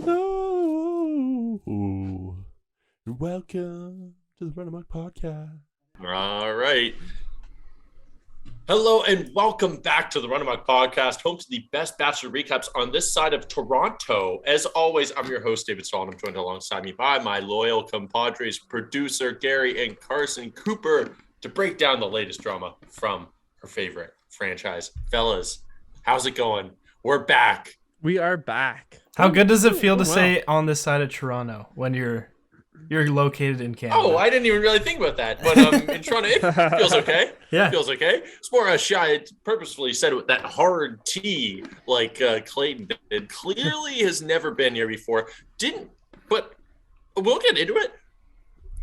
Hello, and welcome to the Run Amok Podcast. All right. Hello and welcome back to the Run Amok Podcast, home to the best Bachelor recaps on this side of Toronto. As always, I'm your host, David Stahl, and I'm joined alongside me by my loyal compadres, producer Gary and Carson Cooper, to break down the latest drama from our favorite franchise. Fellas, how's it going? We're back. We are back. How good does it feel to say on this side of Toronto when you're located in Canada? Oh, I didn't even really think about that. But in Toronto, it feels okay. Yeah. It feels okay. It's more shy. I purposefully said it with that hard T like Clayton did. Clearly has never been here before. But we'll get into it.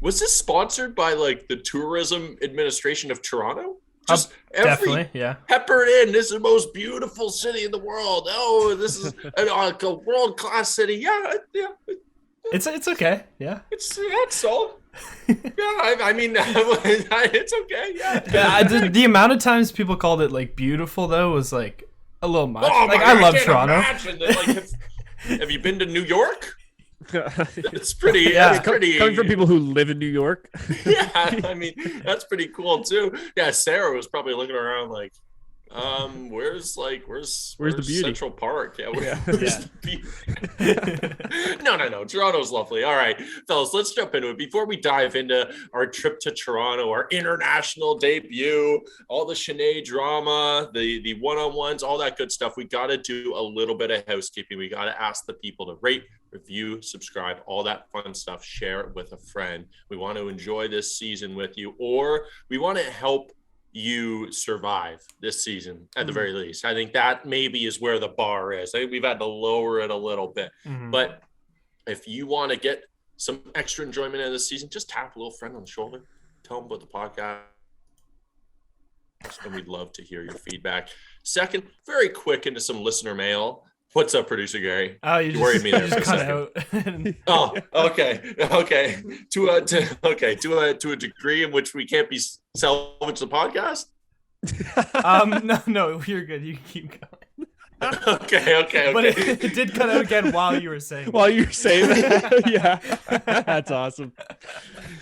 Was this sponsored by like the Tourism Administration of Toronto? Just definitely, yeah. Peppered in. This is the most beautiful city in the world. Oh, this is a world-class city. Yeah. It's okay. Yeah. It's solid. Yeah, I mean, it's okay. Yeah. The amount of times people called it like beautiful though was like a little much. Oh, like I love Toronto. Have you been to New York? It's pretty. Yeah. It's pretty. Coming from people who live in New York. Yeah, I mean that's pretty cool too. Yeah, Sarah was probably looking around like, where's the beauty? Central Park? Yeah, where's the beauty? No. Toronto's lovely. All right, fellas, let's jump into it. Before we dive into our trip to Toronto, our international debut, all the Sinead drama, the one-on-ones, all that good stuff, we got to do a little bit of housekeeping. We got to ask the people to rate, review, subscribe, all that fun stuff. Share it with a friend. We want to enjoy this season with you, or we want to help you survive this season at the very least. I think that maybe is where the bar is. I think we've had to lower it a little bit. But if you want to get some extra enjoyment in this season, just tap a little friend on the shoulder, tell them about the podcast, and we'd love to hear your feedback. Second, very quick into some listener mail. What's up, producer Gary? Oh, you worried me there for a second. Oh, okay. To a degree in which we can't be salvage the podcast. No, you're good. You can keep going. Okay. But it did cut out again while you were saying. While you were saying that, yeah, that's awesome.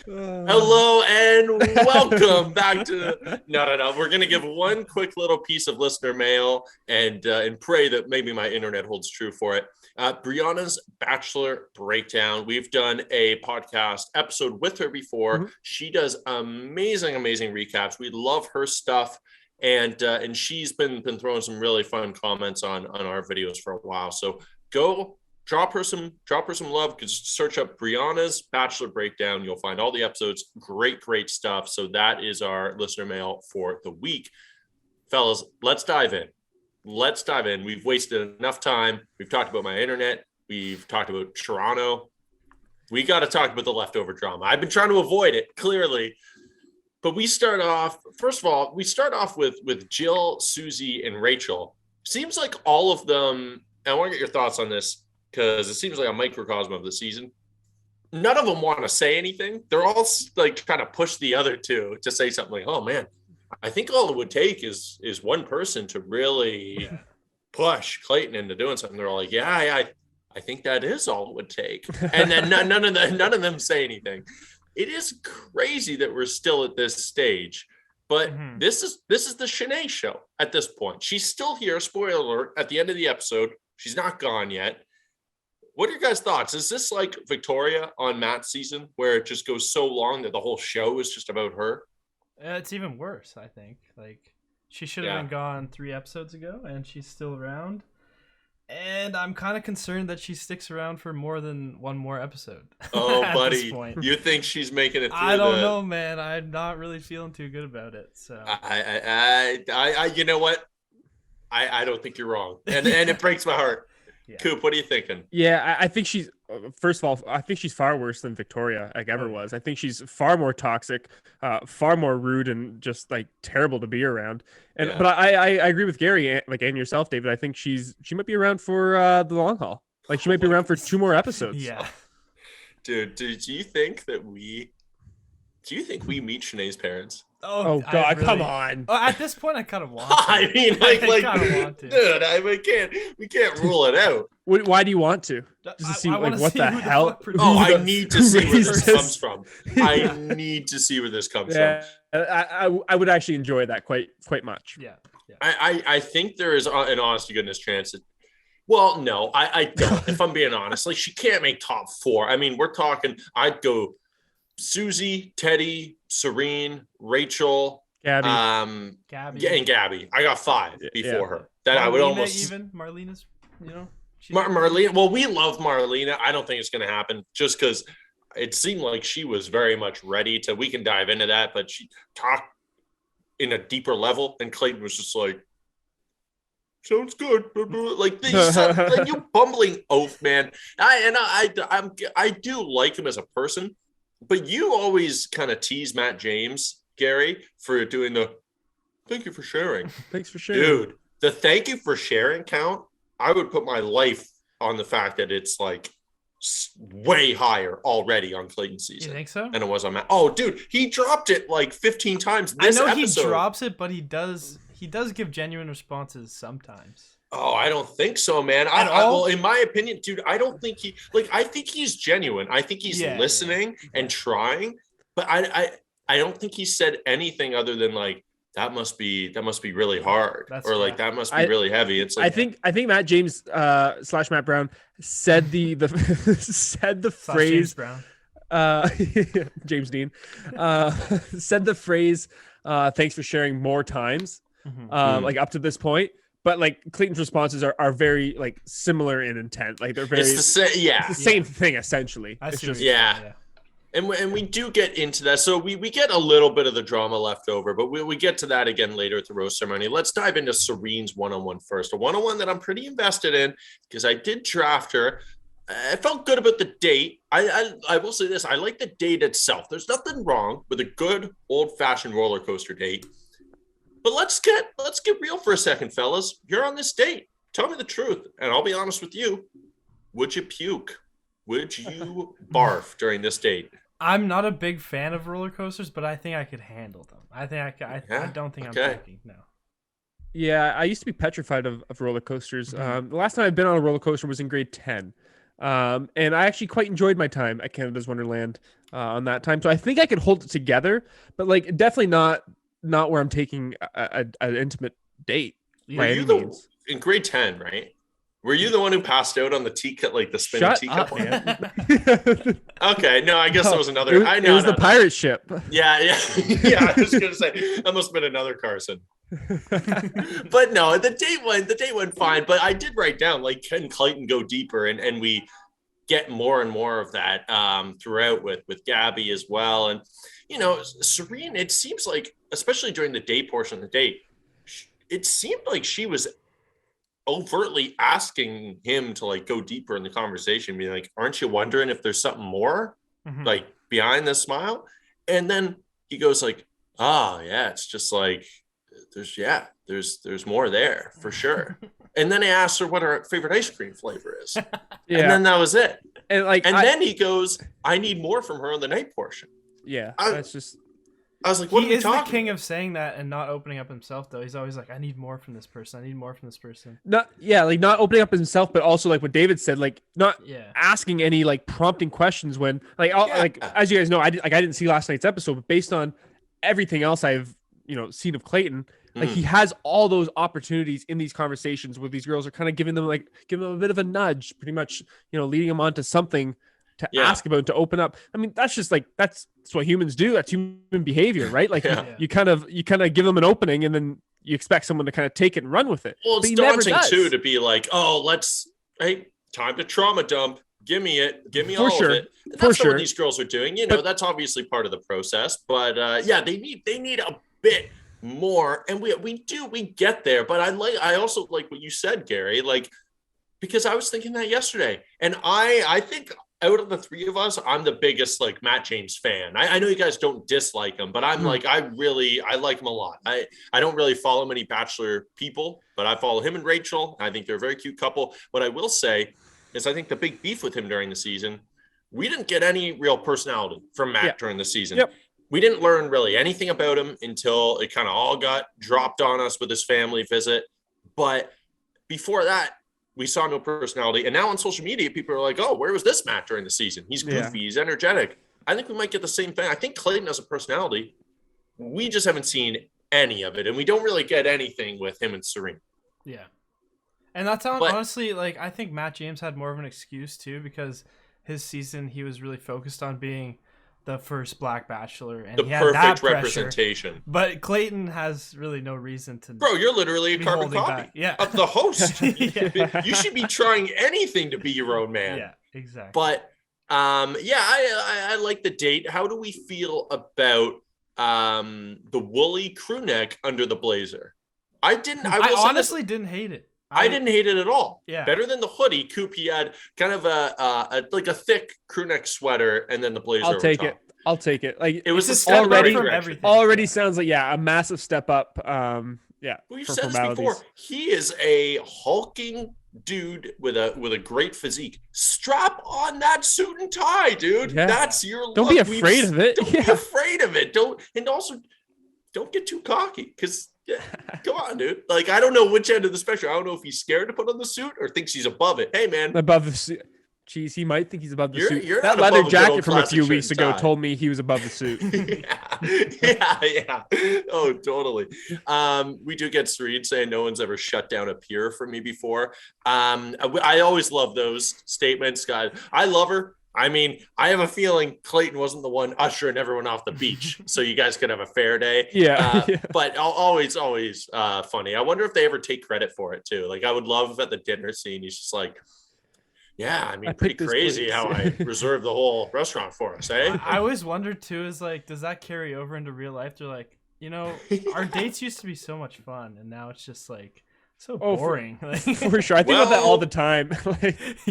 Hello and welcome back to. No. We're gonna give one quick little piece of listener mail and pray that maybe my internet holds true for it. Brianna's Bachelor Breakdown. We've done a podcast episode with her before. She does amazing recaps. We love her stuff. And she's been throwing some really fun comments on our videos for a while. So go drop her some love. Just search up Brianna's Bachelor Breakdown. You'll find all the episodes. Great stuff. So that is our listener mail for the week. Fellas, let's dive in. We've wasted enough time. We've talked about my internet. We've talked about Toronto. We got to talk about the leftover drama. I've been trying to avoid it, clearly. But we start off with Jill, Susie, and Rachel. Seems like all of them, and I want to get your thoughts on this because it seems like a microcosm of the season. None of them want to say anything. They're all like trying to push the other two to say something like, oh man, I think all it would take is one person to really push Clayton into doing something. They're all like, I think that is all it would take. And then none of them say anything. It is crazy that we're still at this stage, but this is the Sinead show at this point. She's still here. Spoiler alert, at the end of the episode, she's not gone yet. What are your guys' thoughts? Is this like Victoria on Matt's season where it just goes so long that the whole show is just about her? It's even worse, I think. Like she should have been gone 3 episodes ago and she's still around. And I'm kind of concerned that she sticks around for more than one more episode. Oh, buddy. You think she's making it through? I don't know, man. I'm not really feeling too good about it. So I you know what? I don't think you're wrong. And it breaks my heart. Yeah. Coop, what are you thinking? Yeah, I think she's, first of all, I think she's far worse than Victoria ever was. I think she's far more toxic, far more rude, and just like terrible to be around. And but I agree with Gary, like, and yourself, David. I think she might be around for the long haul. Like she might be around for 2 more episodes. Yeah. Dude, do you think we meet Sinead's parents? Oh God, come on. At this point, I kind of want to. I mean, like, kind of want to. Dude, we can't rule it out. Why do you want to? Just to see like what the hell? I need to see where this comes from. I need to see where this comes from. I would actually enjoy that quite much. Yeah. I think there is an honest to goodness chance that. Well, no, I don't. If I'm being honest, like she can't make top 4. I mean, we're talking. I'd go Susie, Teddy, Serene, Rachel, Gabby, and Gabby. I got 5 before her. That Marlena, I would almost even Marlena's. Marlena. Well, we love Marlena. I don't think it's going to happen just because it seemed like she was very much ready to. We can dive into that, but she talked in a deeper level, and Clayton was just like. Sounds good. Like you bumbling oaf, man. I do like him as a person, but you always kind of tease Matt James, Gary, for doing the thank you for sharing. Thanks for sharing. Dude, the thank you for sharing count, I would put my life on the fact that it's like way higher already on Clayton's season. You think so? And it was on Matt. Oh, dude, he dropped it like 15 times this episode. He drops it, but he does give genuine responses sometimes. Oh, I don't think so, man. Well, in my opinion, dude, I don't think I think he's genuine. I think he's listening and trying, but I don't think he said anything other than like, that must be really hard. That must be really heavy. It's like, I think Matt James / Matt Brown said the said the phrase James Dean said the phrase thanks for sharing more times. Like up to this point, but like Clayton's responses are very like similar in intent. Like they're very it's the same thing essentially. It's just And we do get into that. So we get a little bit of the drama left over, but we get to that again later at the rose ceremony. Let's dive into Serene's one-on-one first. A one-on-one that I'm pretty invested in because I did draft her. I felt good about the date. I will say this. I like the date itself. There's nothing wrong with a good old-fashioned roller coaster date. But let's get real for a second, fellas. You're on this date. Tell me the truth, and I'll be honest with you. Would you puke? Would you barf during this date? I'm not a big fan of roller coasters, but I think I could handle them. I don't think I'm puking. No. Yeah, I used to be petrified of roller coasters. The last time I've been on a roller coaster was in grade 10. And I actually quite enjoyed my time at Canada's Wonderland on that time. So I think I could hold it together, but like definitely not where I'm taking an intimate date. In grade 10, right? Were you the one who passed out on the teacup, like the spinning teacup? Shut up, man. Okay, no, I guess there was another. It was the pirate ship. Yeah. I was gonna say that must have been another Carson. But no, the date went fine. But I did write down like, can Clayton go deeper, and we get more and more of that throughout with Gabby as well, and Serene. It seems like, especially during the date portion of the date, it seemed like she was overtly asking him to like go deeper in the conversation, being like, aren't you wondering if there's something more like behind this smile? And then he goes like, it's just like there's more there for sure. And then he asks her what her favorite ice cream flavor is. And then that was it. And then he goes, I need more from her on the night portion. I was like, what are we talking? He is the king of saying that and not opening up himself, though. He's always like, I need more from this person. I need more from this person. Not opening up himself, but also like what David said, like not asking any like prompting questions when like as you guys know, I didn't see last night's episode, but based on everything else I've seen of Clayton, like he has all those opportunities in these conversations where these girls are kind of giving them a bit of a nudge, pretty much, leading them on to something to ask about, to open up. I mean, that's just like, that's what humans do. That's human behavior, right? Like you kind of give them an opening and then you expect someone to kind of take it and run with it. Well, it's daunting too, to be like, time to trauma dump. Give me all of it. And that's what these girls are doing. That's obviously part of the process, but they need a bit more. And we get there. But I also like what you said, Gary, like, because I was thinking that yesterday, and I think out of the three of us, I'm the biggest like Matt James fan. I know you guys don't dislike him, but I'm like, I like him a lot. I don't really follow many Bachelor people, but I follow him and Rachel. I think they're a very cute couple. What I will say is I think the big beef with him during the season, we didn't get any real personality from Matt during the season. Yep. We didn't learn really anything about him until it kind of all got dropped on us with his family visit. But before that, we saw no personality. And now on social media, people are like, oh, where was this Matt during the season? He's goofy. He's energetic. I think we might get the same thing. I think Clayton has a personality. We just haven't seen any of it. And we don't really get anything with him and Serene. Yeah. And that's how, honestly, like, I think Matt James had more of an excuse, too, because his season, he was really focused on being the first Black Bachelor. And the he had perfect that representation. But Clayton has really no reason to. Bro, you're literally a carbon copy of the host. You should be trying anything to be your own man. Yeah, exactly. But, I like the date. How do we feel about the woolly crew neck under the blazer? I honestly didn't hate it. I didn't hate it at all. Yeah. Better than the hoodie. Coop, he had kind of a thick crew neck sweater and then the blazer. I'll take it. Like, it was a already sounds like a massive step up. We've said this before. He is a hulking dude with a great physique. Strap on that suit and tie, dude. Yeah. That's your look. Don't be afraid of it. Don't be afraid of it. Don't get too cocky, because come on, dude. Like, I don't know which end of the spectrum. I don't know if he's scared to put on the suit or thinks he's above it. Hey, man. Above the suit. Jeez, he might think he's above the suit. That leather jacket from a few weeks ago told me he was above the suit. Yeah. Oh, totally. We do get Serene saying no one's ever shut down a pier for me before. I always love those statements, guys. I love her. I mean, I have a feeling Clayton wasn't the one ushering everyone off the beach, so you guys could have a fair day. Yeah. But always funny. I wonder if they ever take credit for it too. Like, I would love at the dinner scene, he's just like, yeah, I mean, pretty crazy how I reserved the whole restaurant for us, eh? I always wondered too, is like, does that carry over into real life? They're like, our dates used to be so much fun, and now it's just like so boring. For sure. I think about that all the time.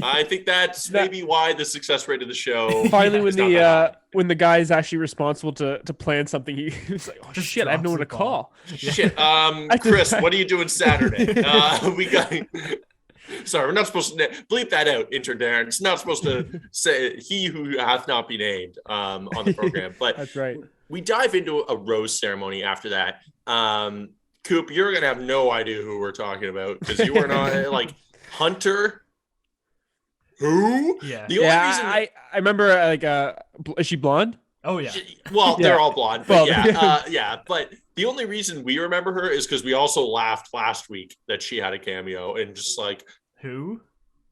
I think that's maybe why the success rate of the show. Finally, when the guy is actually responsible to plan something, he's like, oh shit, I have no one to call. Shit. Chris, what are you doing Saturday? We got. Sorry, we're not supposed to bleep that out, intern Darren. It's not supposed to say he who hath not been named on the program. But that's right. We dive into a rose ceremony after that. Coop, you're going to have no idea who we're talking about, because you were not like Hunter. Who? Yeah. The only reason I remember, is she blonde? Oh, yeah. They're all blonde. But But the only reason we remember her is because we also laughed last week that she had a cameo, and just like, who?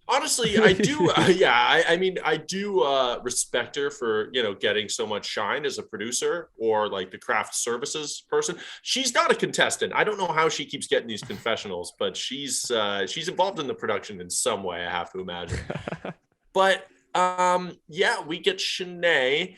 Honestly, I do. I do respect her for, getting so much shine as a producer or like the craft services person. She's not a contestant. I don't know how she keeps getting these confessionals, but she's involved in the production in some way, I have to imagine. But we get Shanae.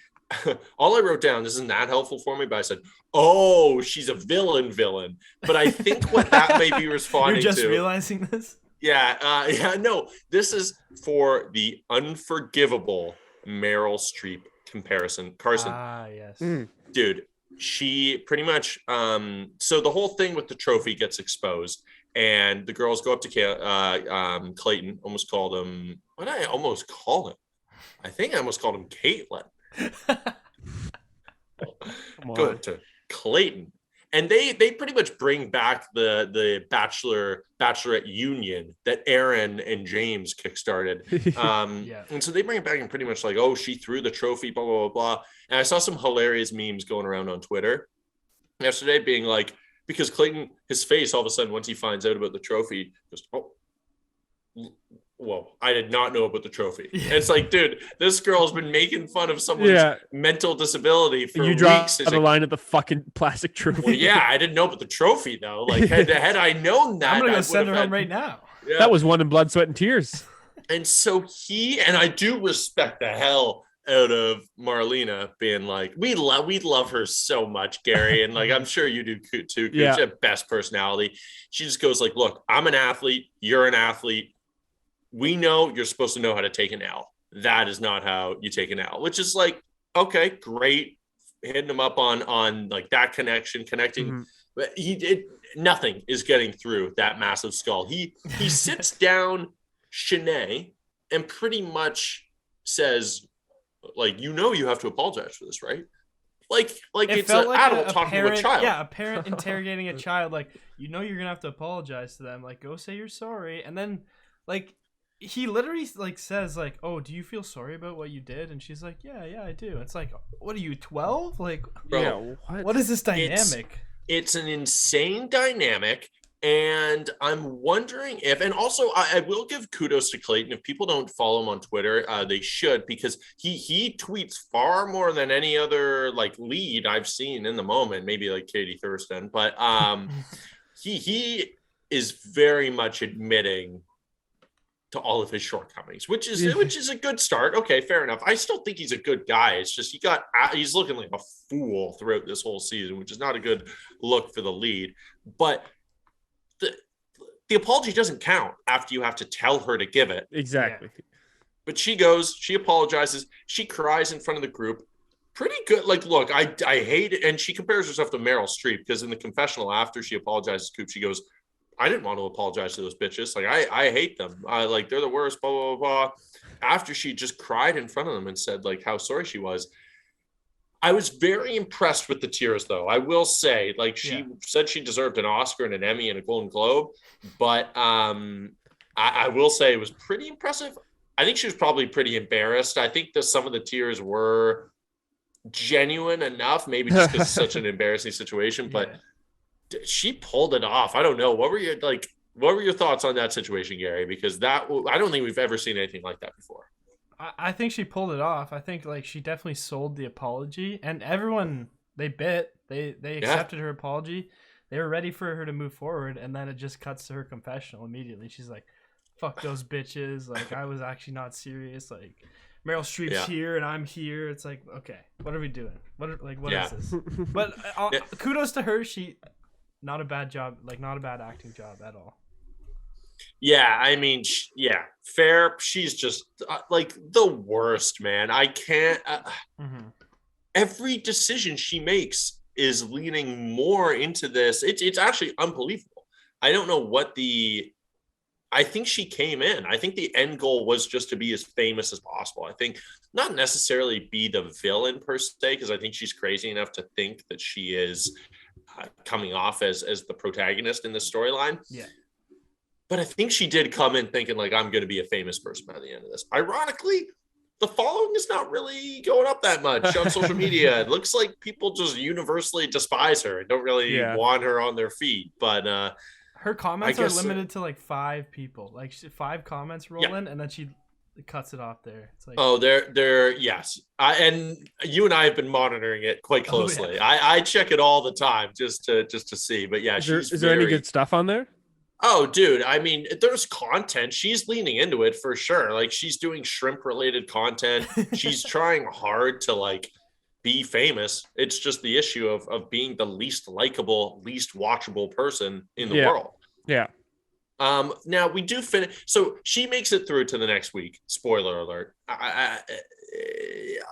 All I wrote down, this isn't that helpful for me, but I said, oh, she's a villain. But I think what that may be responding to. You're just realizing this? No, this is for the unforgivable Meryl Streep comparison. Carson. Yes. Dude, she pretty much, so the whole thing with the trophy gets exposed, and the girls go up to Clayton, almost called him, what did I almost call him? I think I almost called him Caitlin. Go to Clayton. And they pretty much bring back the Bachelorette union that Aaron and James kickstarted. And so they bring it back and pretty much like, oh, she threw the trophy, blah, blah, blah, blah. And I saw some hilarious memes going around on Twitter yesterday being like, because Clayton, his face all of a sudden, once he finds out about the trophy, just, whoa, I did not know about the trophy. Yeah. And it's like, dude, this girl's been making fun of someone's mental disability for weeks. You draw the line of the fucking plastic trophy. Well, I didn't know about the trophy, though. Like, had I known that, I'm going to go send her home right now. Yeah. That was one in blood, sweat, and tears. And so and I do respect the hell out of Marlena being like, we love her so much, Gary. And like, I'm sure you do too. Yeah. She has best personality. She just goes like, look, I'm an athlete. You're an athlete. We know you're supposed to know how to take an L. That is not how you take an L, which is like, okay, great. Hitting him up on like that connecting. Mm-hmm. But nothing is getting through that massive skull. He sits down Shanae and pretty much says, like, you have to apologize for this, right? Like it's an adult talking to a child. Yeah, a parent interrogating a child. Like, you're going to have to apologize to them. Like, go say you're sorry. And then like he literally like says like, "Oh, do you feel sorry about what you did?" And she's like, "Yeah, I do." It's like, what are you, 12? Like, Bro, what is this dynamic? It's an insane dynamic. And I'm wondering if, and also I will give kudos to Clayton. If people don't follow him on Twitter, they should, because he tweets far more than any other like lead I've seen in the moment. Maybe like Katie Thurston, but he is very much admitting to all of his shortcomings, which is a good start. Okay, fair enough. I still think he's a good guy. It's just he's looking like a fool throughout this whole season, which is not a good look for the lead. But the apology doesn't count after you have to tell her to give it. Exactly. Yeah. But she goes, she apologizes, she cries in front of the group. Pretty good. Like, look, I hate it. And she compares herself to Meryl Streep, because in the confessional after she apologizes to Coop, she goes, I didn't want to apologize to those bitches. Like, I hate them. Like, they're the worst, blah, blah, blah. After she just cried in front of them and said, like, how sorry she was. I was very impressed with the tears, though. I will say, like, she said she deserved an Oscar and an Emmy and a Golden Globe, but I will say it was pretty impressive. I think she was probably pretty embarrassed. I think that some of the tears were genuine enough, maybe just because it's such an embarrassing situation, but she pulled it off. I don't know. What were your thoughts on that situation, Gary? Because I don't think we've ever seen anything like that before. I think she pulled it off. I think like she definitely sold the apology, and everyone they accepted her apology. They were ready for her to move forward, and then it just cuts to her confessional immediately. She's like, "Fuck those bitches! Like, I was actually not serious. Like, Meryl Streep's here and I'm here." It's like, okay, what are we doing? What is this? But kudos to her. She not a bad job. Like, not a bad acting job at all. Yeah, I mean, fair. She's just like the worst, man. I can't. Every decision she makes is leaning more into this. It's actually unbelievable. I don't know what I think she came in. I think the end goal was just to be as famous as possible. I think not necessarily be the villain per se, because I think she's crazy enough to think that she is coming off as the protagonist in the storyline. Yeah. But I think she did come in thinking, like, I'm going to be a famous person by the end of this. Ironically, the following is not really going up that much on social media. It looks like people just universally despise her and don't really want her on their feed. But her comments are limited to like 5 people. Like 5 comments roll in, and then she cuts it off there. It's like, oh, they're yes. And you and I have been monitoring it quite closely. I check it all the time just to see. But yeah, is there any good stuff on there? Oh, dude. I mean, there's content. She's leaning into it for sure. Like, she's doing shrimp related content. She's trying hard to like be famous. It's just the issue of being the least likable, least watchable person in the world. Yeah. Now we do finish. So she makes it through to the next week. Spoiler alert.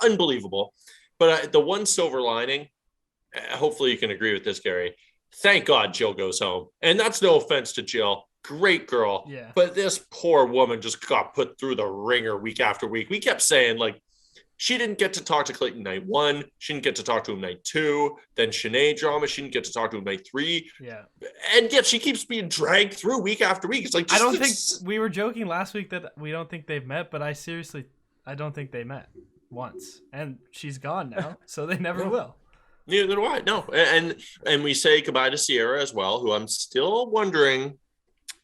Unbelievable. But the one silver lining, hopefully you can agree with this, Gary. Thank God Jill goes home. And that's no offense to Jill. Great girl. Yeah. But this poor woman just got put through the ringer week after week. We kept saying, like, she didn't get to talk to Clayton night 1. She didn't get to talk to him night 2. Then Shanae drama. She didn't get to talk to him night 3. Yeah. And yet she keeps being dragged through week after week. It's like, I don't think we were joking last week that we don't think they've met, but I don't think they met once. And she's gone now, so they never will. Neither do I. No. And we say goodbye to Sierra as well, who I'm still wondering.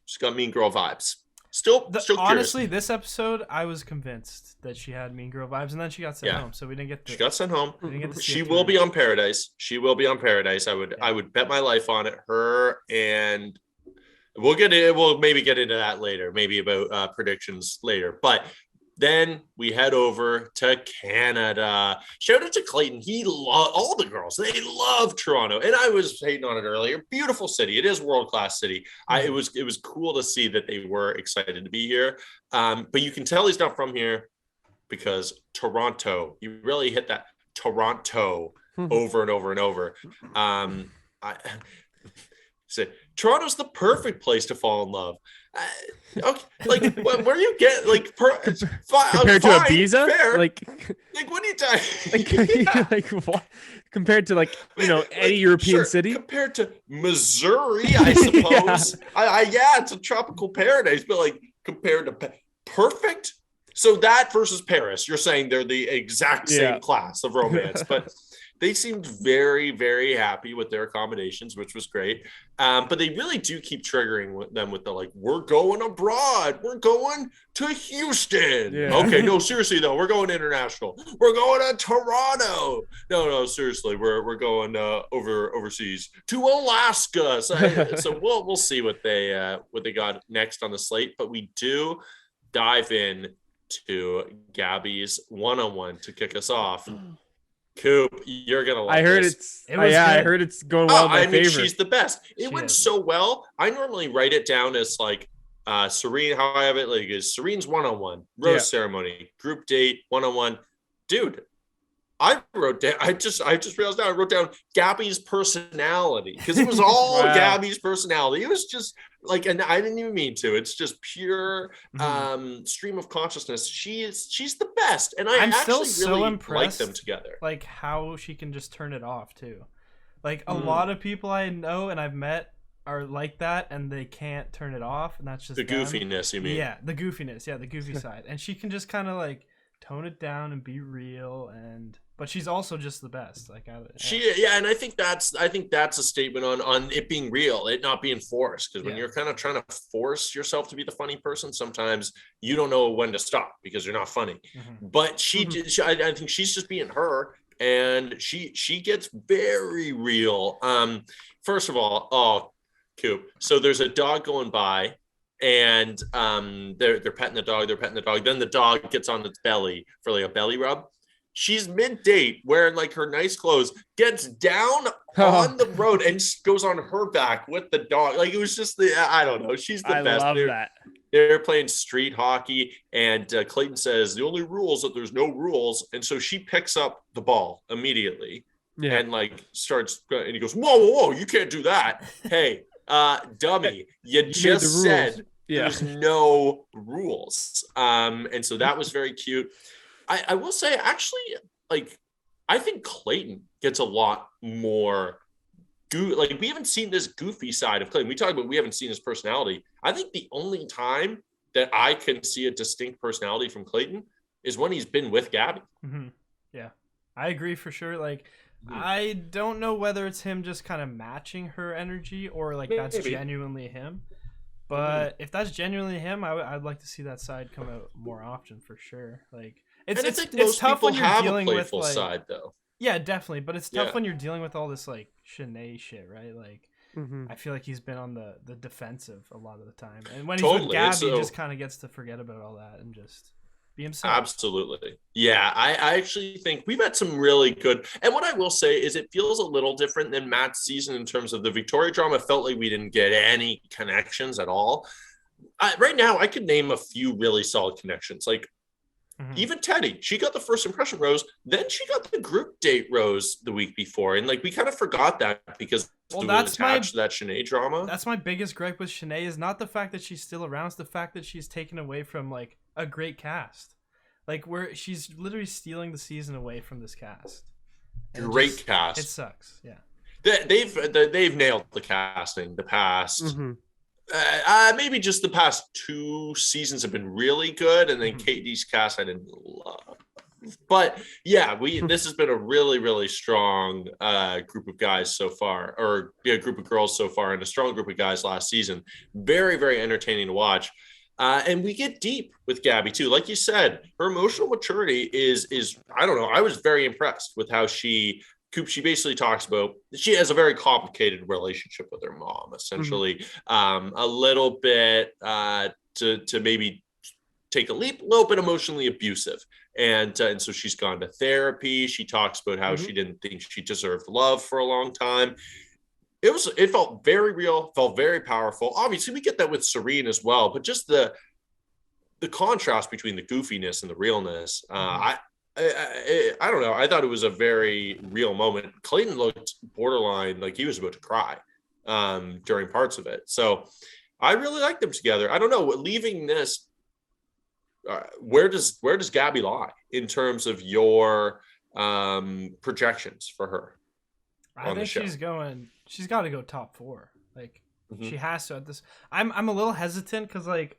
She's got Mean Girl vibes. Still honestly, this episode, I was convinced that she had Mean Girl vibes, and then she got sent home, so we didn't get to. She got sent home. She will be on Paradise. She will be on Paradise. I would bet my life on it. Her and we'll maybe get into that later, maybe about predictions later. But then we head over to Canada. Shout out to Clayton. He loved all the girls. They love Toronto. And I was hating on it earlier. Beautiful city. It is world-class city. It was cool to see that they were excited to be here. But you can tell he's not from here because Toronto, you really hit that Toronto over and over and over. Toronto's the perfect place to fall in love. Okay, like where you get like compared to Ibiza, fair. like what are you talking? Like what? Compared to like any European city, compared to Missouri, I suppose. It's a tropical paradise, but like compared to perfect. So that versus Paris, you're saying they're the exact same class of romance, but they seemed very, very happy with their accommodations, which was great. But they really do keep triggering them with the like, we're going abroad. We're going to Houston. Yeah. Okay, no, seriously though, we're going international. We're going to Toronto. No, seriously, we're going overseas to Alaska. So we'll see what they got next on the slate. But we do dive in to Gabby's one-on-one to kick us off. Coop, you're gonna love I heard this. I heard it's going well. I mean, she's the best. It went so well. I normally write it down as like Serene. How I have it like is Serene's one-on-one, rose ceremony, group date, one-on-one. Dude, I wrote down. I just realized now. I wrote down Gabby's personality because it was all Gabby's personality. It was just like, and I didn't even mean to. It's just pure stream of consciousness. She's the best, and I'm actually still really impressed, like them together. Like how she can just turn it off too. Like a lot of people I know and I've met are like that, and they can't turn it off, and that's just the goofiness. You mean? Yeah, the goofiness. Yeah, the goofy side, and she can just kind of like tone it down and be real but she's also just the best. Like and I think that's a statement on it being real, it not being forced. Because when you're kind of trying to force yourself to be the funny person, sometimes you don't know when to stop because you're not funny. But I think she's just being her, and she gets very real. First of all, Coop. So there's a dog going by, and they're petting the dog. Then the dog gets on its belly for like a belly rub. She's mid-date wearing like her nice clothes, gets down on the road and goes on her back with the dog. Like it was just I don't know. She's the best. I love that. They're playing street hockey, and Clayton says the only rule is that there's no rules. And so she picks up the ball immediately and like starts, and he goes, whoa, you can't do that. Hey, dummy, you just said there's no rules. And so that was very cute. I will say, actually, like, I think Clayton gets a lot more like, we haven't seen this goofy side of Clayton. We talk about we haven't seen his personality. I think the only time that I can see a distinct personality from Clayton is when he's been with Gabby. Yeah, I agree for sure. Like, I don't know whether it's him just kind of matching her energy or like that's genuinely him. But if that's genuinely him, I'd like to see that side come out more often for sure. Like, it's tough when you're dealing with like side though. Yeah, definitely, but it's tough when you're dealing with all this like Shanae shit, right? Like, I feel like he's been on the defensive a lot of the time, and when he's with Gabby, he just kind of gets to forget about all that and just be himself. Absolutely, yeah. I actually think we've had some really good. And what I will say is, it feels a little different than Matt's season in terms of the Victoria drama. Felt like we didn't get any connections at all. Right now, I could name a few really solid connections, like. Even Teddy, she got the first impression rose, then she got the group date rose the week before, and like we kind of forgot that because that's attached to that Shanae drama. That's my biggest gripe with Shanae is not the fact that she's still around, it's the fact that she's taken away from like a great cast, like where she's literally stealing the season away from this cast. And great cast. It sucks. Yeah, they've nailed the casting. The past. Maybe just the past 2 seasons have been really good, and then Katie's cast I didn't love. But yeah, this has been a really, really strong group of guys so far, or group of girls so far, and a strong group of guys last season. Very, very entertaining to watch. And we get deep with Gabby too. Like you said, her emotional maturity is I don't know. I was very impressed with how she basically talks about she has a very complicated relationship with her mom, essentially. A little bit to maybe take a leap, a little bit emotionally abusive. And so she's gone to therapy. She talks about how she didn't think she deserved love for a long time. It felt very real, felt very powerful. Obviously, we get that with Serene as well, but just the contrast between the goofiness and the realness, I don't know. I thought it was a very real moment. Clayton looked borderline like he was about to cry during parts of it. So I really like them together. I don't know. Leaving this, where does Gabby lie in terms of your projections for her? I think she's got to go top 4. Like she has to at this. I'm a little hesitant because like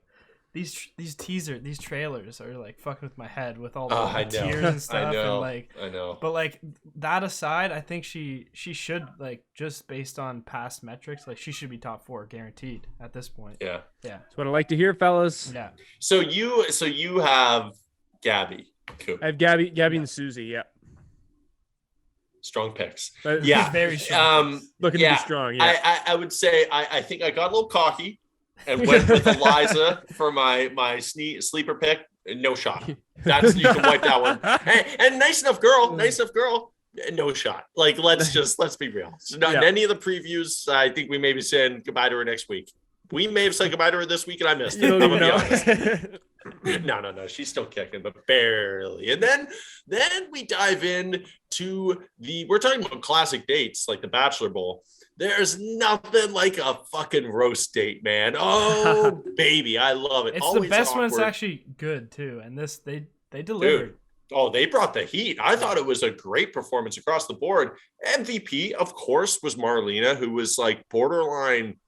these trailers are like fucking with my head with all I the know. tears and stuff. I know. But like that aside, I think she should, like, just based on past metrics, like she should be top 4 guaranteed at this point. Yeah. That's what I like to hear, fellas. Yeah. So you have Gabby. Cool. I have Gabby and Susie. Yeah. Strong picks. Yeah. Very strong. Looking to be strong. Yeah. I would say I think I got a little cocky and went with Eliza for my sleeper pick. No shot. That's, you can wipe that one. And nice enough girl. No shot. Like, let's be real. So not in any of the previews. I think we may be saying goodbye to her next week. We may have said goodbye to her this week, and I missed it. I'm gonna be honest. No. She's still kicking, but barely. And then we dive in to we're talking about classic dates like the Bachelor Bowl. There's nothing like a fucking roast date, man. Oh, baby, I love it. It's always the best awkward. when it's actually good too. And this they delivered. Dude. Oh, they brought the heat. I thought it was a great performance across the board. MVP, of course, was Marlena, who was like borderline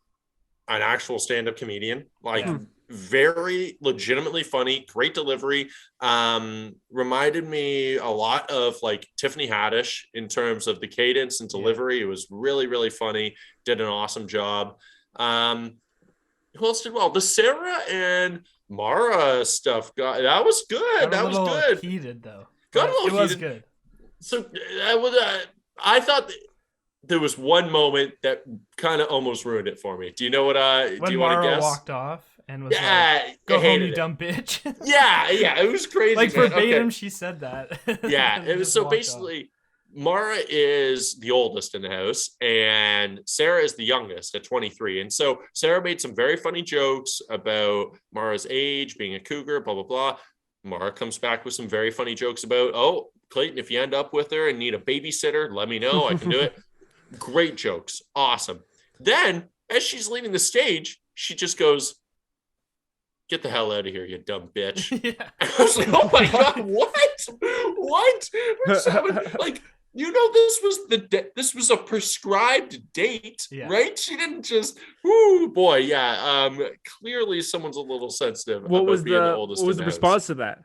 an actual stand-up comedian. Like, very legitimately funny, great delivery. Reminded me a lot of like Tiffany Haddish in terms of the cadence and delivery. It was really, really funny. Did an awesome job. Who else did well? The Sarah and Mara stuff that was good. That was good. Heated though. Got a little heated. Was good. So I thought there was one moment that kind of almost ruined it for me. Do you know what? Do you want to guess? Walked off and was like, "Go home, you dumb bitch." yeah, it was crazy. Like verbatim, she said that. Yeah, it was so basically. Mara is the oldest in the house, and Sarah is the youngest at 23. And so Sarah made some very funny jokes about Mara's age, being a cougar, blah, blah, blah. Mara comes back with some very funny jokes about, oh, Clayton, if you end up with her and need a babysitter, let me know. I can do it. Great jokes. Awesome. Then, as she's leaving the stage, she just goes, "Get the hell out of here, you dumb bitch." Yeah. I was like, oh my God, what? What's happening? Like, you know, this was a prescribed date, right? She didn't just, clearly someone's a little sensitive. What was the response to that?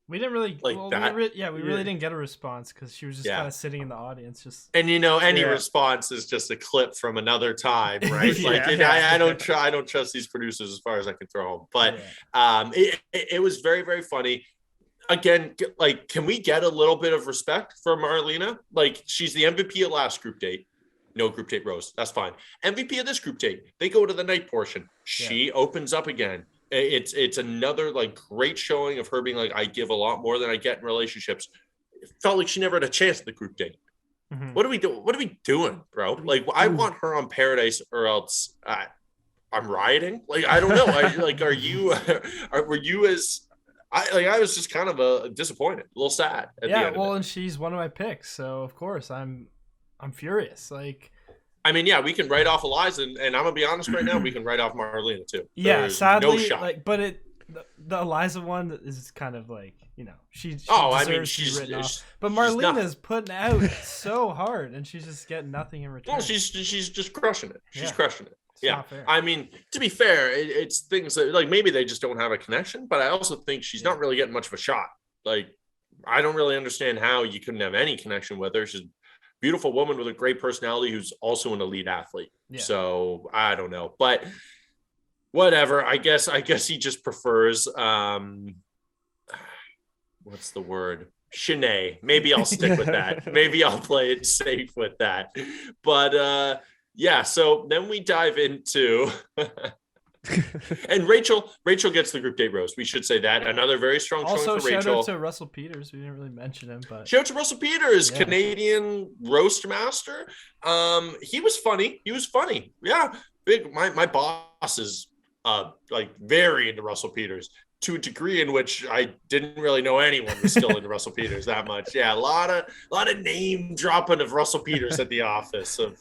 We didn't really like that. We really didn't get a response because she was just kind of sitting in the audience, just. And you know, any response is just a clip from another time, right? I don't trust these producers as far as I can throw them. But it was very, very funny. Again, like, can we get a little bit of respect for Marlena? Like, she's the MVP of last group date. No group date roast. That's fine. MVP of this group date. They go to the night portion. She opens up again. It's another like great showing of her being like, I give a lot more than I get in relationships. It felt like she never had a chance at the group date. Mm-hmm. What are we doing? What are we doing, bro? Like, I want her on Paradise, or else I'm rioting. Like, I don't know. Were you as I was just kind of disappointed, a little sad. At the end of it. And she's one of my picks, so of course I'm furious. Like, I mean, we can write off Eliza, and I'm gonna be honest right now, we can write off Marlena too. Yeah, sadly, no shot. Like, but the Eliza one is kind of like, you know, she she's written off. But Marlena's putting out so hard, and she's just getting nothing in return. Well, she's just crushing it. She's crushing it. It's I mean, to be fair, it's things that, like, maybe they just don't have a connection, but I also think she's not really getting much of a shot. Like, I don't really understand how you couldn't have any connection with her. She's a beautiful woman with a great personality who's also an elite athlete. Yeah. So I don't know, but whatever. I guess he just prefers what's the word? Shanae. Maybe I'll stick with that. Maybe I'll play it safe with that. But so then we dive into and Rachel gets the group date roast. We should say that. Another very strong showing for Rachel. Also, shout out to Russell Peters. We didn't really mention him, but shout out to Russell Peters, Canadian roast master. He was funny. Yeah, big. My boss is like very into Russell Peters, to a degree in which I didn't really know anyone was still into Russell Peters that much. Yeah, a lot of name dropping of Russell Peters at the office. Of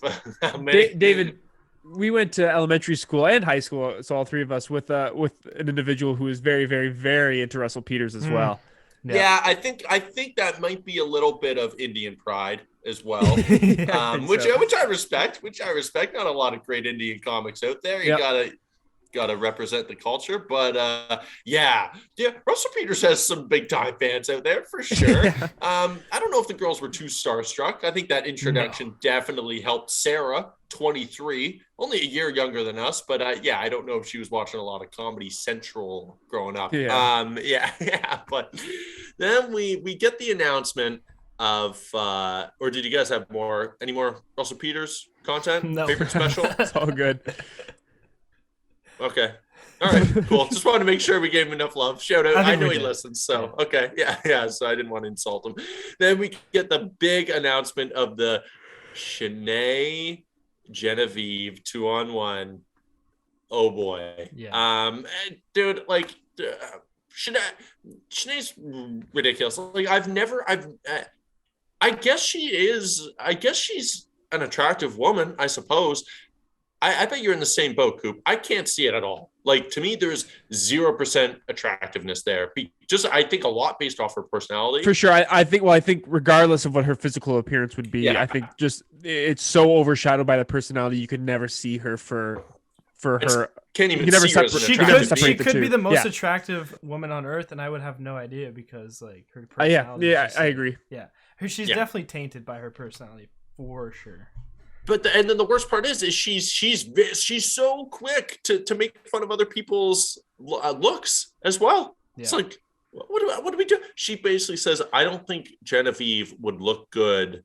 David, we went to elementary school and high school, so all three of us, with an individual who is very, very, very into Russell Peters as well. Yeah, I think that might be a little bit of Indian pride as well, which I respect. Not a lot of great Indian comics out there. You gotta. Got to represent the culture. But yeah, Russell Peters has some big time fans out there for sure. I don't know if the girls were too starstruck. I think that introduction definitely helped Sarah, 23, only a year younger than us. But yeah, I don't know if she was watching a lot of Comedy Central growing up. Yeah. But then we get the announcement of or did you guys have any more Russell Peters content? No. Favorite special? It's all good. Okay. All right, cool. Just wanted to make sure we gave him enough love. Shout out. I know he listens, so okay. Yeah. So I didn't want to insult him. Then we get the big announcement of the Shanae Genevieve 2-on-1. Oh boy. Yeah. Dude, like Shanae's ridiculous. Like I guess she's an attractive woman, I suppose. I bet you're in the same boat, Coop. I can't see it at all. Like, to me, there's 0% attractiveness there. I think a lot based off her personality. For sure. I think regardless of what her physical appearance would be, I think just it's so overshadowed by the personality. You could never see her for her. Can't even see her as an attractive She could be the most attractive woman on earth, and I would have no idea because like her personality. I agree. Yeah, she's definitely tainted by her personality for sure. But and then the worst part is she's so quick to make fun of other people's looks as well. Yeah. It's like, what do we do? She basically says, I don't think Genevieve would look good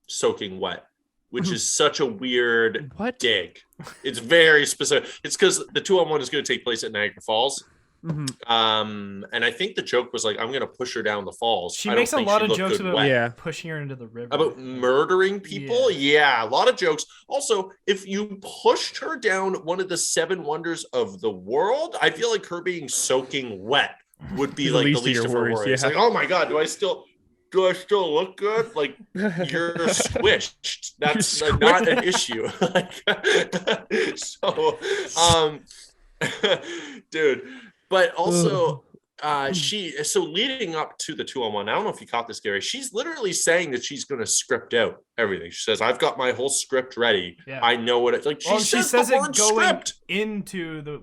soaking wet, which is such a weird dig. It's very specific. It's because the 2-on-1 is going to take place at Niagara Falls. Mm-hmm. And I think the joke was like, I'm gonna push her down the falls. She makes a lot of jokes about pushing her into the river, about murdering people. Yeah, a lot of jokes. Also, if you pushed her down one of the 7 wonders of the world, I feel like her being soaking wet would be like the least of her worries. It's like, oh my god, do I still look good? Like, you're squished. That's not an issue. Dude. But also, so leading up to the 2-on-1, I don't know if you caught this, Gary. She's literally saying that she's going to script out everything. She says, "I've got my whole script ready. Yeah. I know what it's like." She says the word script into the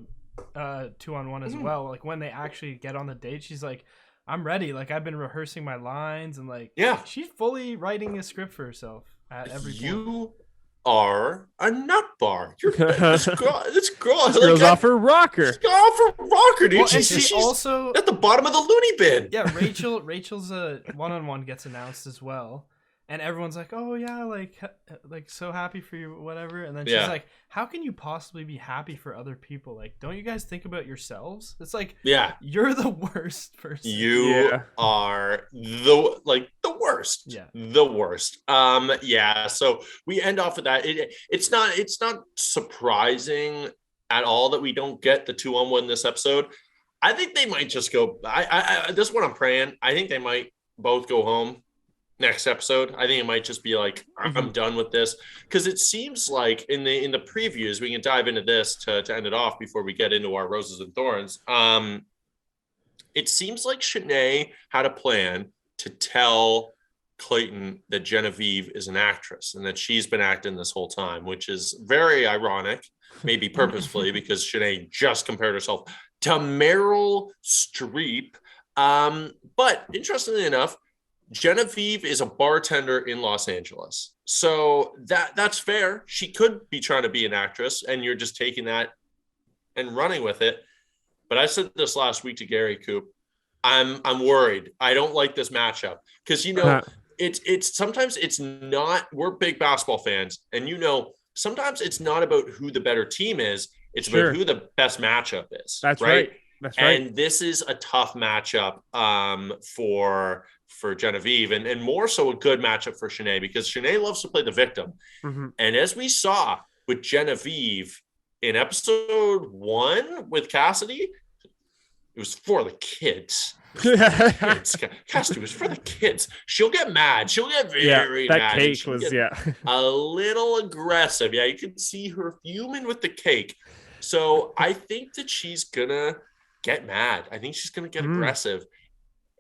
2-on-1 as well. Like when they actually get on the date, she's like, "I'm ready. Like I've been rehearsing my lines and like she's fully writing a script for herself at every point. Are a nut bar. This girl's off her rocker. She's off her rocker, dude. Well, she's also at the bottom of the loony bin. Yeah, Rachel's 1-on-1 gets announced as well. And everyone's like, oh yeah, like so happy for you, whatever. And then she's like, how can you possibly be happy for other people? Like, don't you guys think about yourselves? It's like, you're the worst person. You are the worst. Yeah, the worst. So we end off with that. It's not surprising at all that we don't get the 2-on-1 this episode. I think they might just go. This is what I'm praying. I think they might both go home next episode. I think it might just be like, I'm done with this, because it seems like in the previews, we can dive into this to end it off before we get into our roses and thorns. It seems like Shanae had a plan to tell Clayton that Genevieve is an actress and that she's been acting this whole time, which is very ironic, maybe purposefully, because Shanae just compared herself to Meryl Streep. But interestingly enough, Genevieve is a bartender in Los Angeles. So that's fair. She could be trying to be an actress, and you're just taking that and running with it. But I said this last week to Gary Coop. I'm worried. I don't like this matchup because it's sometimes it's not. We're big basketball fans, and sometimes it's not about who the better team is. It's about who the best matchup is. That's right. That's right. And this is a tough matchup for Genevieve, and more so a good matchup for Shanae, because Shanae loves to play the victim. Mm-hmm. And as we saw with Genevieve in episode 1 with Cassidy, it was for the kids. Cassidy was for the kids. She'll get mad. She'll get very mad. That cake was a little aggressive. Yeah, you can see her fuming with the cake. So I think that she's gonna get mad. I think she's gonna get aggressive.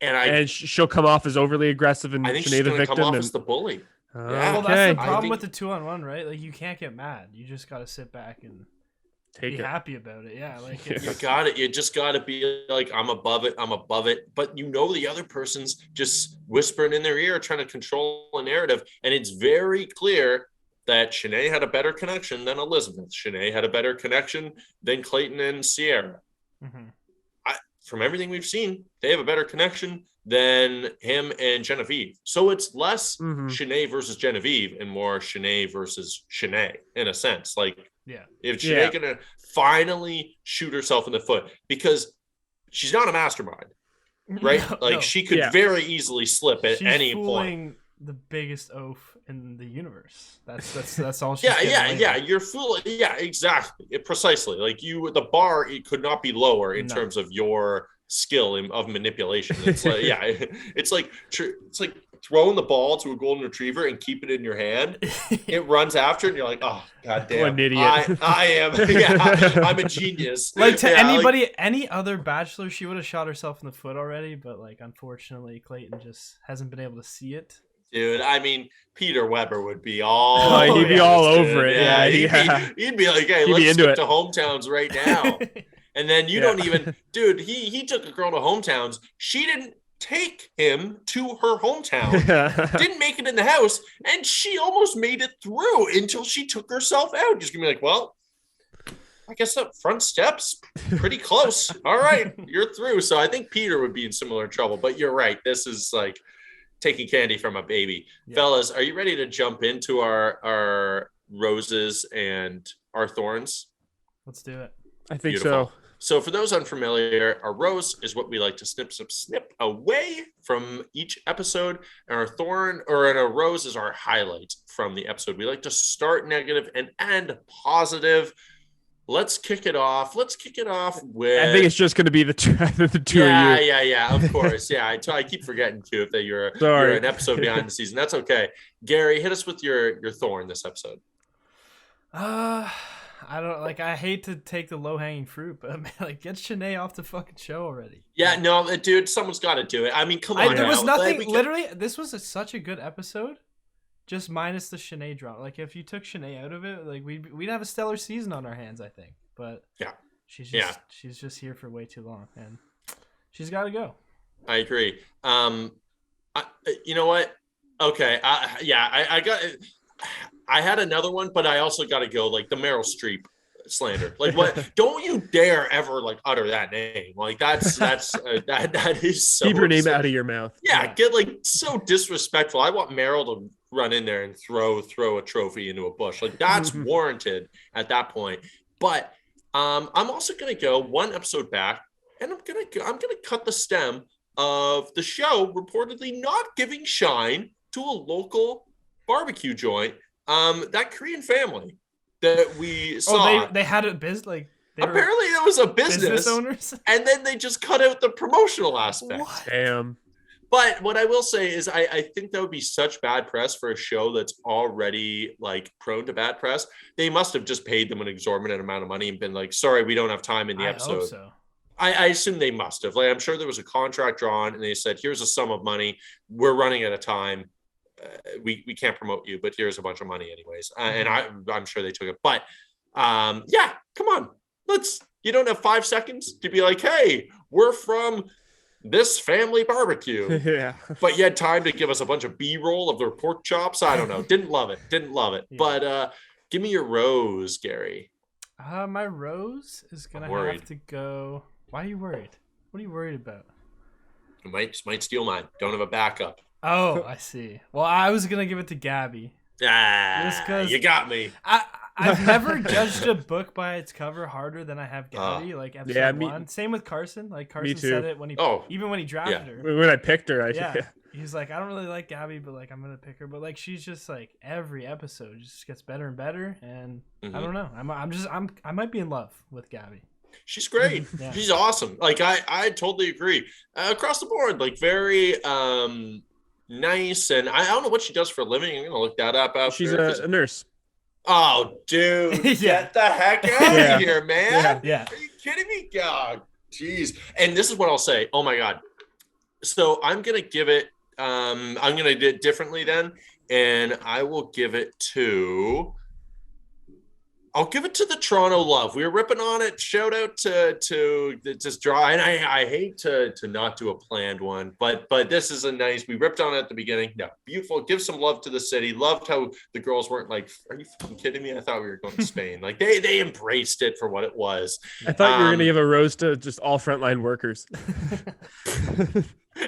And she'll come off as overly aggressive and I think she's going to come off as the bully. Well, that's the problem with the 2-on-1, right? Like, you can't get mad. You just got to sit back and Take be it. happy about it. Yeah, like You just gotta be like, I'm above it. But the other person's just whispering in their ear, trying to control a narrative. And it's very clear that Shanae had a better connection than Elizabeth. Shanae had a better connection than Clayton and Sierra. Mm-hmm. From everything we've seen, they have a better connection than him and Genevieve. So it's less Shanae versus Genevieve and more Shanae versus Shanae in a sense. Like, if Shanae gonna finally shoot herself in the foot, because she's not a mastermind, right? She could very easily slip at any point. The biggest oaf in the universe. That's all. You're fooling. Yeah, exactly. Precisely. Like the bar, it could not be lower in terms of your skill of manipulation. It's like, it's like throwing the ball to a golden retriever and keep it in your hand. It runs after it, and you're like, oh god damn, an idiot. I am. I'm a genius. Like to anybody, any other Bachelor, she would have shot herself in the foot already, but like unfortunately, Clayton just hasn't been able to see it. Dude, I mean, Peter Weber would be all he'd be all over it. He'd be like, hey, let's stick to hometowns right now. And then you don't even, dude, he took a girl to hometowns. She didn't take him to her hometown, didn't make it in the house, and she almost made it through until she took herself out. Just gonna be like, well, I guess the front steps pretty close. All right, you're through. So I think Peter would be in similar trouble, but you're right. This is like taking candy from a baby. Fellas, are you ready to jump into our roses and our thorns? Let's do it. I think so. So for those unfamiliar, a rose is what we like to snip away from each episode. And our thorn and a rose is our highlight from the episode. We like to start negative and end positive. Let's kick it off. With I think it's just going to be the two of you. Yeah. Of course. Yeah. I keep forgetting, Coop, that you're an episode behind the season. That's okay. Gary, hit us with your thorn this episode. I don't I hate to take the low hanging fruit, but man, get Shanae off the fucking show already. Yeah, no, dude, someone's got to do it. I mean, come on. There was nothing. Literally, this was such a good episode, just minus the Shanae drama. If you took Shanae out of it, we'd have a stellar season on our hands, I think. But she's just here for way too long, and she's got to go. I agree. You know what? Okay. I had another one, but I also got to go the Meryl Streep slander. What? Don't you dare ever utter that name. That is so. Keep her name out of your mouth. Yeah, get so disrespectful. I want Meryl to run in there and throw a trophy into a bush. That's warranted at that point. But I'm also gonna go one episode back, and I'm gonna cut the stem of the show reportedly not giving shine to a local barbecue joint. That Korean family that we saw. Oh, they had a business. Apparently, it was a business owners, and then they just cut out the promotional aspect. What? Damn. But what I will say is, I think that would be such bad press for a show that's already prone to bad press. They must have just paid them an exorbitant amount of money and been sorry, we don't have time in the episode. I hope so. I assume they must have. I'm sure there was a contract drawn, and they said, "Here's a sum of money. We're running out of time. We can't promote you, but here's a bunch of money anyways." And I'm sure they took it. But come on. You don't have 5 seconds to be like, hey, we're from this family barbecue. Yeah. But you had time to give us a bunch of B-roll of their pork chops. I don't know. Didn't love it. Yeah. But give me your rose, Gary. My rose is going to have to go. Why are you worried? What are you worried about? You might steal mine. Don't have a backup. Oh, I see. Well, I was going to give it to Gabby. You got me. I've never judged a book by its cover harder than I have Gabby. Episode 1. Same with Carson. Carson said it when he drafted her. When I picked her, he's like, I don't really like Gabby, but I'm gonna pick her. But she's just every episode just gets better and better. And I don't know. I might be in love with Gabby. She's great. Yeah. She's awesome. I totally agree. Across the board, very nice. And I don't know what she does for a living. I'm gonna look that up after. She's a nurse. Oh, dude. Get the heck out of here, man. Yeah. Are you kidding me? God, jeez. And this is what I'll say. Oh my God. So I'm gonna give it I'm gonna do it differently then. And I will give it to I'll give it to the Toronto love. We were ripping on it. Shout out to just draw. And I hate to not do a planned one, but this is a nice. We ripped on it at the beginning. No, beautiful. Give some love to the city. Loved how the girls weren't like, "Are you fucking kidding me?" I thought we were going to Spain. Like they embraced it for what it was. I thought you were gonna give a rose to just all frontline workers.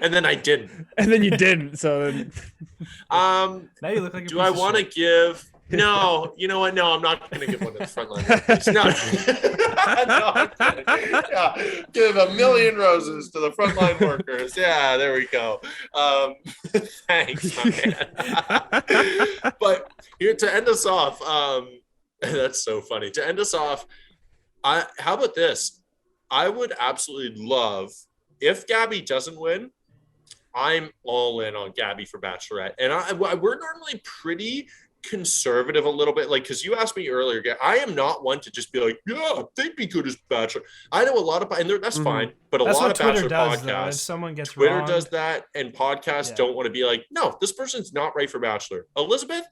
And then I didn't. And then you didn't. So then... now you look like a do I want to give? No, you know what? No, I'm not going to give one to the frontline workers. No, no, I'm kidding. Yeah, give a million roses to the frontline workers. Yeah, there we go. Thanks, my man. But here to end us off, that's so funny. To end us off, how about this? I would absolutely love if Gabby doesn't win. I'm all in on Gabby for Bachelorette, and we're normally pretty conservative a little bit, like, because you asked me earlier, I am not one to just be like, yeah, they'd be good as Bachelor. I know a lot of, and that's fine, but that's a lot of Twitter Bachelor does, podcasts, though. If someone gets Twitter wrong, does that, and podcasts don't want to be like, no, this person's not right for Bachelor. Elizabeth,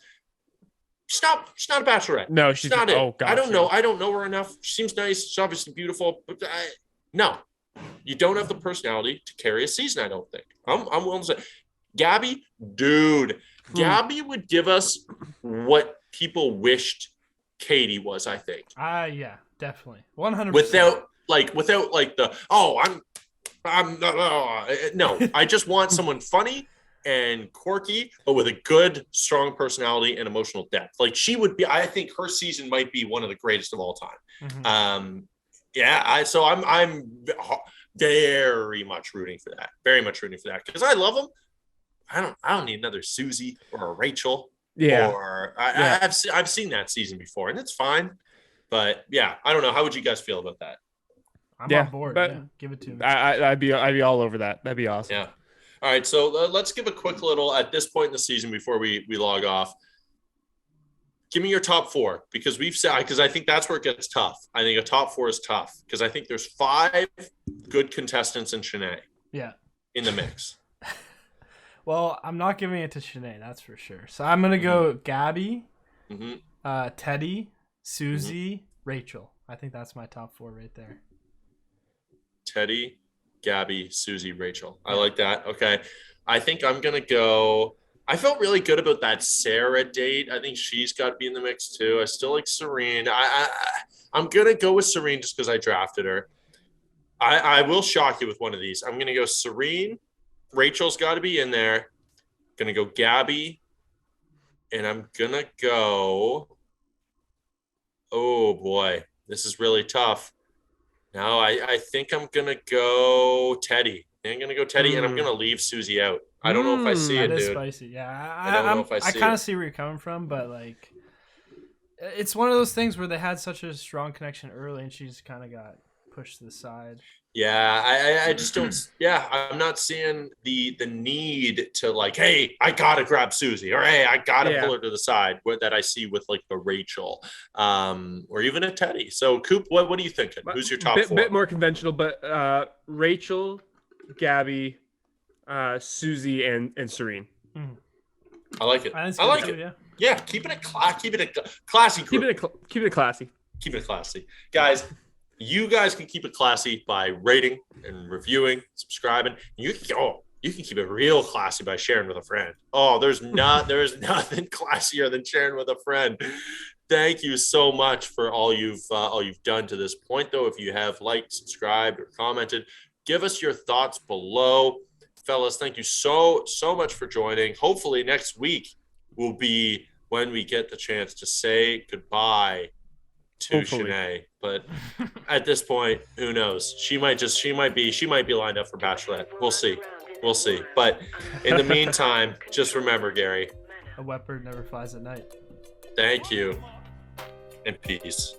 she's not a Bachelorette. No, she's not it. Oh, gotcha. I don't know her enough. She seems nice. She's obviously beautiful, but no, you don't have the personality to carry a season. I don't think. I'm willing to say, Gabby, dude. Gabby would give us what people wished Katie was, I think. Yeah, definitely. 100%. Without the, no, I just want someone funny and quirky, but with a good, strong personality and emotional depth. Like she would be, I think her season might be one of the greatest of all time. Mm-hmm. So I'm very much rooting for that. Very much rooting for that. Because I love them. I don't need another Susie or a Rachel. Yeah. Or I've seen that season before, and it's fine. But yeah, I don't know. How would you guys feel about that? I'm on board. But give it to me. I'd be all over that. That'd be awesome. Yeah. All right. So let's give a quick little at this point in the season before we log off. Give me your top four, because I think that's where it gets tough. I think a top four is tough because I think there's 5 good contestants in Shanae. Yeah. In the mix. Well, I'm not giving it to Shanae, that's for sure. So I'm gonna go Gabby, Teddy, Susie, Rachel. I think that's my top 4 right there. Teddy, Gabby, Susie, Rachel. I like that. Okay. I think I'm gonna go. I felt really good about that Sarah date. I think she's got to be in the mix too. I still like Serene. I'm gonna go with Serene just because I drafted her. I will shock you with one of these. I'm gonna go Serene. Rachel's got to be in there. Gonna go Gabby, and I'm gonna go. Oh boy, this is really tough. Now I think I'm gonna go Teddy. I'm gonna go Teddy, and I'm gonna leave Susie out. I don't know if I see it, dude. That is spicy. Yeah, I don't know if I see it. I kind of see where you're coming from, but like, it's one of those things where they had such a strong connection early, and she just kind of got pushed to the side. Yeah, I just don't. Yeah, I'm not seeing the need to like, hey, I gotta grab Susie, or hey, I gotta pull her to the side. That I see with like the Rachel, or even a Teddy. So, Coop, what are you thinking? Who's your top 4? Bit more conventional, but Rachel, Gabby, Susie, and Serene. I like it. I like it. Yeah. Yeah, keeping it classy. Group. Keep it classy. Keep it classy, guys. You guys can keep it classy by rating and reviewing, subscribing. You can keep it real classy by sharing with a friend. Oh, there's nothing classier than sharing with a friend. Thank you so much for all you've done to this point, though. If you have liked, subscribed, or commented, give us your thoughts below. Fellas, thank you so much for joining. Hopefully next week will be when we get the chance to say goodbye to Shanae, but at this point, who knows? She might be lined up for Bachelorette. We'll see. But in the meantime, just remember, Gary, a wet bird never flies at night. Thank you, and peace.